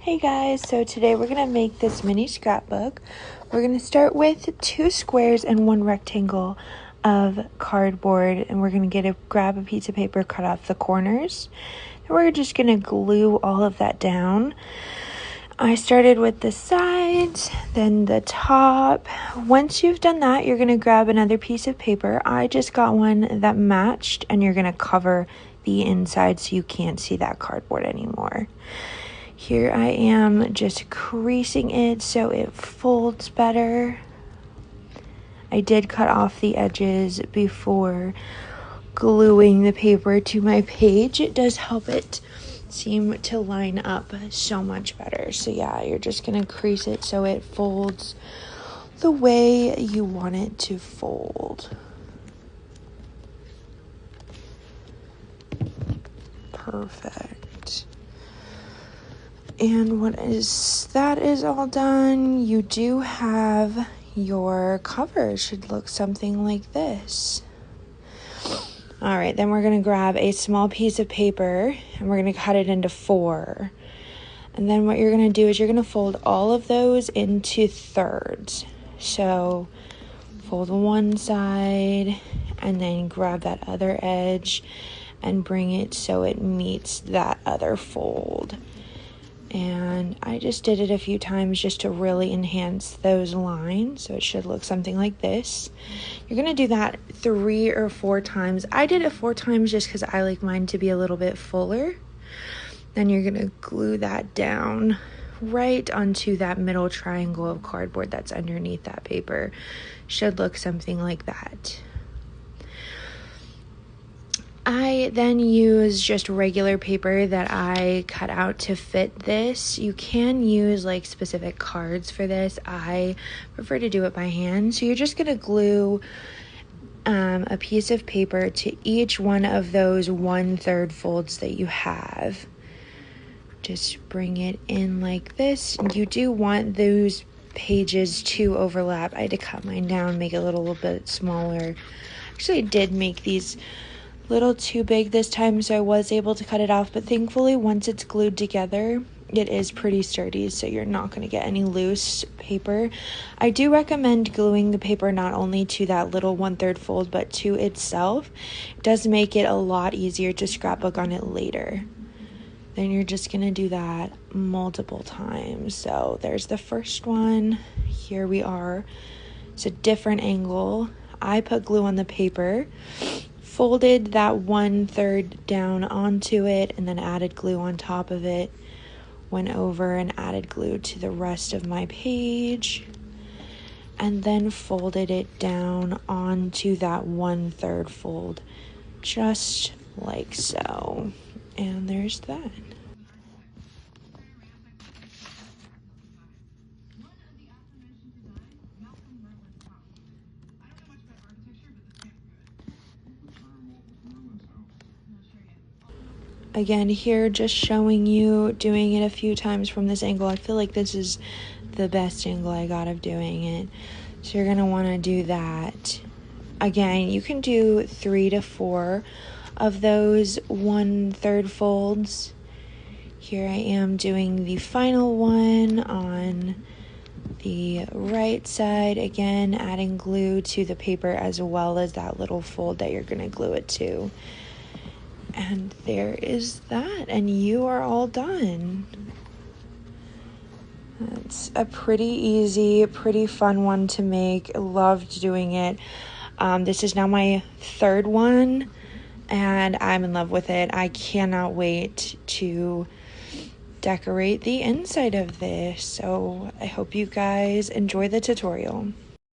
Hey guys, so today we're going to make this mini scrapbook. We're going to start with 2 squares and 1 rectangle of cardboard, and we're going to grab a piece of paper, cut off the corners, and we're just going to glue all of that down. I started with the sides, then the top. Once you've done that, you're going to grab another piece of paper. I just got one that matched, and you're going to cover the inside so you can't see that cardboard anymore. Here I am just creasing it so it folds better. I did cut off the edges before gluing the paper to my page. It does help it seem to line up so much better. So yeah, you're just going to crease it so it folds the way you want it to fold. Perfect. And that is all done, you do have your cover. It should look something like this. All right, then we're going to grab a small piece of paper and we're going to cut it into 4. And then what you're going to do is you're going to fold all of those into thirds. So fold one side and then grab that other edge and bring it so it meets that other fold. And I just did it a few times just to really enhance those lines. So it should look something like this. You're going to do that 3 or 4 times. I did it 4 times just because I like mine to be a little bit fuller. Then you're going to glue that down right onto that middle triangle of cardboard that's underneath that paper. Should look something like that. I then use just regular paper that I cut out to fit this. You can use like specific cards for this. I prefer to do it by hand. So you're just going to glue a piece of paper to each one of those 1/3 folds that you have. Just bring it in like this. You do want those pages to overlap. I had to cut mine down, make it a little bit smaller. Actually, I did make these little too big this time, so I was able to cut it off, but thankfully once it's glued together it is pretty sturdy, so you're not going to get any loose paper. I do recommend gluing the paper not only to that little 1/3 fold but to itself. It does make it a lot easier to scrapbook on it later. Then you're just going to do that multiple times. So there's the first one. Here we are. It's a different angle. I put glue on the paper, folded that 1/3 down onto it, and then added glue on top of it. Went over and added glue to the rest of my page, and then folded it down onto that 1/3 fold, just like so. And there's that. Again, here just showing you doing it a few times from this angle. I feel like this is the best angle I got of doing it. So you're going to want to do that. Again, you can do 3 to 4 of those 1/3 folds. Here I am doing the final one on the right side. Again, adding glue to the paper as well as that little fold that you're going to glue it to. And there is that, and you are all done. It's a pretty easy, pretty fun one to make. Loved doing it. This is now my 3rd one, and I'm in love with it. I cannot wait to decorate the inside of this. So I hope you guys enjoy the tutorial.